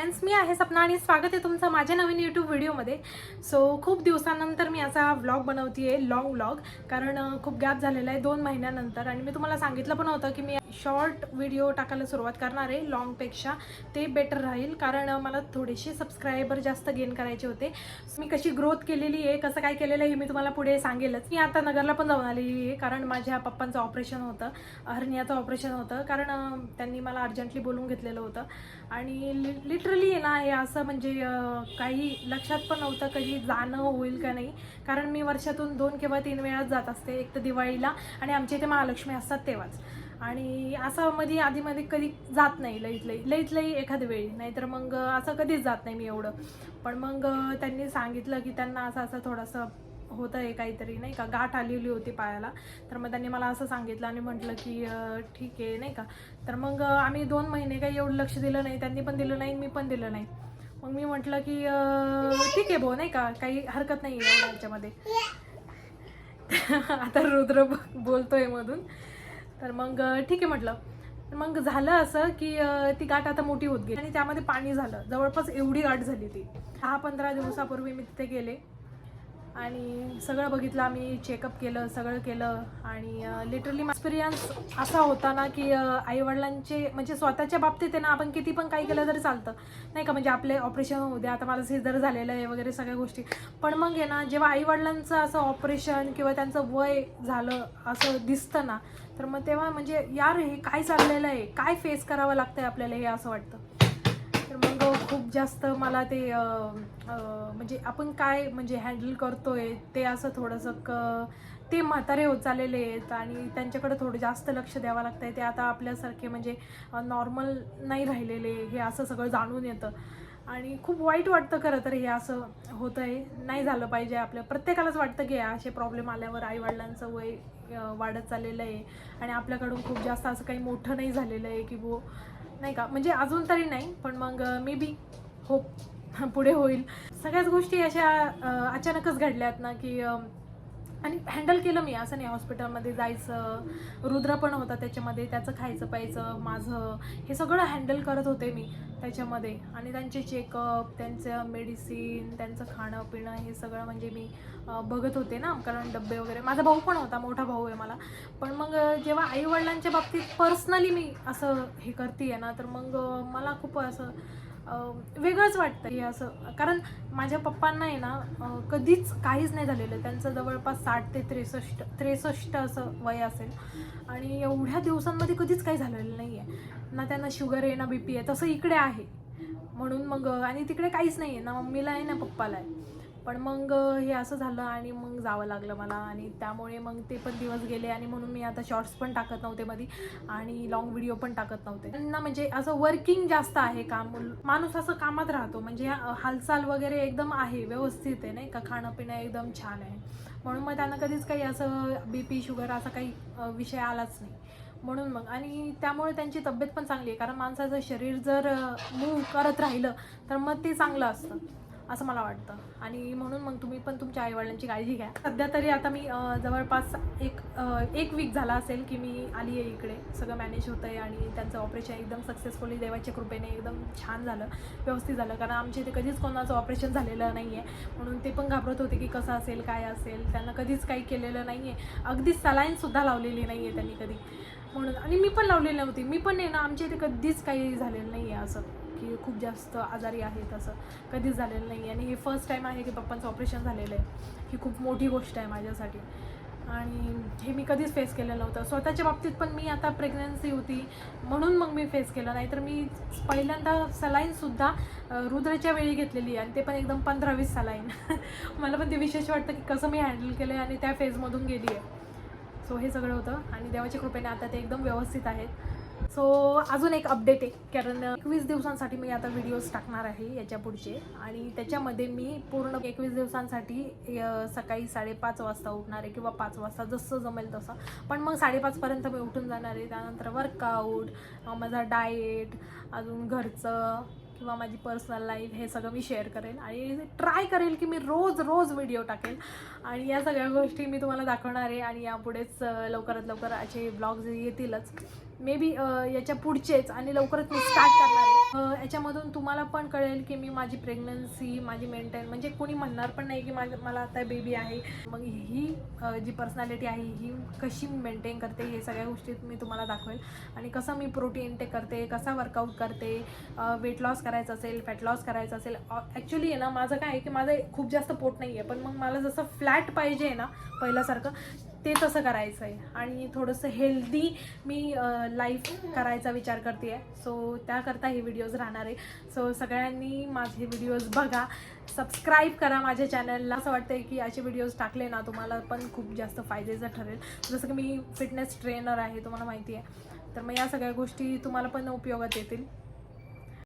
Friends, मी आहे सपना आणि स्वागत आहे तुमचं माझ्या नवीन यूट्यूब व्हिडिओमध्ये. सो खूप दिवसानंतर मी असा व्लॉग बनवते, लॉंग व्लॉग. कारण खूप गॅप झालेला आहे 2 महिन्यानंतर. आणि मी तुम्हाला सांगितलं पण होतं की मी शॉर्ट व्हिडिओ टाकायला सुरुवात करणार आहे. लॉंगपेक्षा ते बेटर राहील, कारण मला थोडेसे सबस्क्रायबर जास्त गेन करायचे होते. मी कशी ग्रोथ केलेली आहे, कसं काय केलेलं आहे हे मी तुम्हाला पुढे सांगेलच. मी आता नगरला पण जाऊन आलेली आहे, कारण माझ्या पप्पांचं ऑपरेशन होतं, हर्नियाचं ऑपरेशन होतं. कारण त्यांनी मला अर्जंटली बोलून घेतलेलं होतं. आणि लिटरली आहे ना, हे असं म्हणजे काही लक्षात पण नव्हतं कधी जाणं होईल का नाही. कारण मी वर्षातून 2 किंवा 3 वेळाच जात असते, एक तर दिवाळीला आणि आमच्या इथे महालक्ष्मी असतात तेव्हाच. आणि असं आधीमध्ये कधी जात नाही, लईत लई एखाद्या वेळी, नाहीतर मग असं कधीच जात नाही मी एवढं. पण मग त्यांनी सांगितलं की त्यांना असं थोडंसं होतं आहे काहीतरी, नाही का, गाठ आलेली होती पायाला. तर मग त्यांनी मला असं सांगितलं आणि म्हटलं की ठीक आहे, नाही का. तर मग आम्ही 2 महिने काही एवढं लक्ष दिलं नाही, त्यांनी पण दिलं नाही, मी पण दिलं नाही. मग मी म्हटलं की ठीक आहे भाऊ, नाही का, काही हरकत नाही आहे एवढं ह्याच्यामध्ये. आता रुद्र बोलतोय मधून. तर मग ठीक आहे म्हटलं. मग झालं असं की ती गाठ आता मोठी होत गेली आणि त्यामध्ये पाणी झालं. जवळपास एवढी गाठ झाली ती. 10-15 दिवसापूर्वी मी तिथे गेले आणि सगळं बघितलं, आम्ही चेकअप केलं, सगळं केलं. आणि लिटरली एक्सपिरियन्स असा होता ना की आईवडिलांचे म्हणजे स्वतःच्या बाबतीत आहे ना, आपण किती पण काही केलं तरी चालतं, नाही का. म्हणजे आपले ऑपरेशन होऊ द्या, आता मला सिझर झालेलं आहे वगैरे सगळ्या गोष्टी. पण मग आहे ना, जेव्हा आईवडिलांचं असं ऑपरेशन किंवा त्यांचं वय झालं असं दिसतं ना, तर मग तेव्हा म्हणजे यार हे काय चाललेलं आहे, काय फेस करावं लागतं आहे आपल्याला, हे असं वाटतं. तर मग खूप जास्त मला ते म्हणजे आपण काय म्हणजे हँडल करतोय ते असं थोडंसं ते म्हातारे होत चाललेले आहेत आणि त्यांच्याकडे थोडं जास्त लक्ष द्यावं लागतं आहे. ते आता आपल्यासारखे म्हणजे नॉर्मल नाही राहिलेले, हे असं सगळं जाणून येतं. आणि खूप वाईट वाटतं खरं तर, हे असं होतं आहे, नाही झालं पाहिजे. आपल्या प्रत्येकालाच वाटतं की असे प्रॉब्लेम आल्यावर आईवडिलांचं वय वाढत चाललेलं आहे आणि आपल्याकडून खूप जास्त असं काही मोठं नाही झालेलं आहे की वो, नाही का. म्हणजे अजून तरी नाही, पण मग मे बी होप पुढे होईल. सगळ्याच गोष्टी अशा अचानकच घडल्यात ना की आणि हँडल केलं मी. असं नाही हॉस्पिटलमध्ये जायचं, रुद्र पण होता त्याच्यामध्ये, त्याचं खायचं प्यायचं, माझं हे सगळं हँडल करत होते मी त्याच्यामध्ये. आणि त्यांचे चेकअप, त्यांचं मेडिसिन, त्यांचं खाणं पिणं हे सगळं म्हणजे मी बघत होते ना, कारण डब्बे वगैरे. माझा भाऊ पण होता, मोठा भाऊ आहे मला. पण मग जेव्हा आईवडिलांच्या बाबतीत पर्सनली मी असं हे करते आहे ना, तर मग मला खूप असं वेगळंच वाटतं हे असं. कारण माझ्या पप्पांना आहे ना कधीच काहीच नाही झालेलं. त्यांचं जवळपास 60 ते 63 असं वय असेल आणि एवढ्या दिवसांमध्ये कधीच काही झालेलं नाही आहे ना. त्यांना शुगर आहे ना BP आहे. तसं इकडे आहे म्हणून मग, आणि तिकडे काहीच नाही आहे ना, मम्मीला आहे ना पप्पाला आहे. पण मग हे असं झालं आणि मग जावं लागलं मला. आणि त्यामुळे मग ते पण दिवस गेले आणि म्हणून मी आता शॉर्ट्स पण टाकत नव्हते मध्ये आणि लॉंग व्हिडिओ पण टाकत नव्हते. त्यांना म्हणजे असं वर्किंग जास्त आहे, काम, माणूस असं कामात राहतो. म्हणजे हालचाल वगैरे एकदम आहे, व्यवस्थित आहे, नाही का. खाणं पिणं एकदम छान आहे. म्हणून मग त्यांना कधीच काही असं BP शुगर असा काही विषय आलाच नाही. म्हणून मग, आणि त्यामुळे त्यांची तब्येत पण चांगली आहे. कारण माणसाचं शरीर जर मूव्ह करत राहिलं तर मग ते चांगलं असतं असं मला वाटतं. आणि म्हणून मग तुम्ही पण तुमच्या आईवडिलांची काळजी घ्या. सध्या तरी आता मी जवळपास एक वीक झाला असेल की मी आली आहे इकडे. सगळं मॅनेज होतं आहे आणि त्यांचं ऑपरेशन एकदम सक्सेसफुली देवाच्या कृपेने एकदम छान झालं, व्यवस्थित झालं. कारण आमच्या इथे कधीच कोणाचं ऑपरेशन झालेलं नाही आहे, म्हणून ते पण घाबरत होते की कसं असेल, काय असेल. त्यांना कधीच काही केलेलं नाही आहे, अगदी सलाईनसुद्धा लावलेली नाही आहे त्यांनी कधी, म्हणून. आणि मी पण लावलेली नव्हती. मी पण आहे ना, आमच्या इथे कधीच काही झालेलं नाही आहे असं की खूप जास्त आजारी आहेत, असं कधीच झालेलं नाही. आणि हे फर्स्ट टाईम आहे की पप्पांचं ऑपरेशन झालेलं आहे. ही खूप मोठी गोष्ट आहे माझ्यासाठी आणि हे मी कधीच फेस केलेलं नव्हतं. स्वतःच्या बाबतीत पण मी आता प्रेग्नन्सी होती म्हणून मग मी फेस केलं, नाही तर मी पहिल्यांदा सलाईनसुद्धा रुद्रच्या वेळी घेतलेली आहे आणि ते पण एकदम 15-20 सलाईन. मला पण ते विशेष वाटतं की कसं मी हँडल केलं आहे आणि त्या फेजमधून गेली आहे. सो हे सगळं होतं आणि देवाच्या कृपेने आता ते एकदम व्यवस्थित आहेत. सो अजून एक अपडेट आहे, कारण 21 दिवसांसाठी मी आता व्हिडिओज टाकणार आहे याच्या पुढचे. आणि त्याच्यामध्ये मी पूर्ण 21 दिवसांसाठी सकाळी 5:30 वाजता उठणार आहे किंवा 5 वाजता, जसं जमेल तसं. पण मग 5:30पर्यंत मी उठून जाणार आहे. त्यानंतर वर्कआउट, माझा डाएट, अजून घरचं किंवा माझी पर्सनल लाईफ, हे सगळं मी शेअर करेल आणि ट्राय करेल की मी रोज रोज टाकेल. आणि या सगळ्या गोष्टी मी तुम्हाला दाखवणार आहे. आणि यापुढेच लवकरात लवकर असे ब्लॉग्स येतीलच, मे बी याच्या पुढचेच. आणि लवकरच मी स्टार्ट करणार आहे. याच्यामधून तुम्हाला पण कळेल की मी माझी प्रेग्नन्सी माझी मेंटेन, म्हणजे कोणी म्हणणार पण नाही की मला आता बेबी आहे, मग ही जी पर्सनॅलिटी आहे ही कशी मेंटेन करते, हे सगळ्या गोष्टी मी तुम्हाला दाखवेल. आणि कसं मी प्रोटीन इंटेक करते, कसा वर्कआउट करते, वेट लॉस करायचं असेल, फॅट लॉस करायचं असेल. ॲक्च्युली आहे ना माझं काय आहे की माझं खूप जास्त पोट नाही आहे, पण मग मला जसं फ्लॅट पाहिजे ना पहिल्यासारखं, ते तसं करायचं आहे. आणि थोडंसं हेल्दी मी लाईफ करायचा विचार करते आहे. सो त्याकरता हे व्हिडिओज राहणार आहे. सो सगळ्यांनी माझे व्हिडिओज बघा, सबस्क्राईब करा माझ्या चॅनलला. असं वाटतं की असे व्हिडिओज टाकले ना तुम्हाला पण खूप जास्त फायद्याचं ठरेल. जसं की मी फिटनेस ट्रेनर आहे, तुम्हाला माहिती आहे, तर मग या सगळ्या गोष्टी तुम्हाला पण उपयोगात येतील.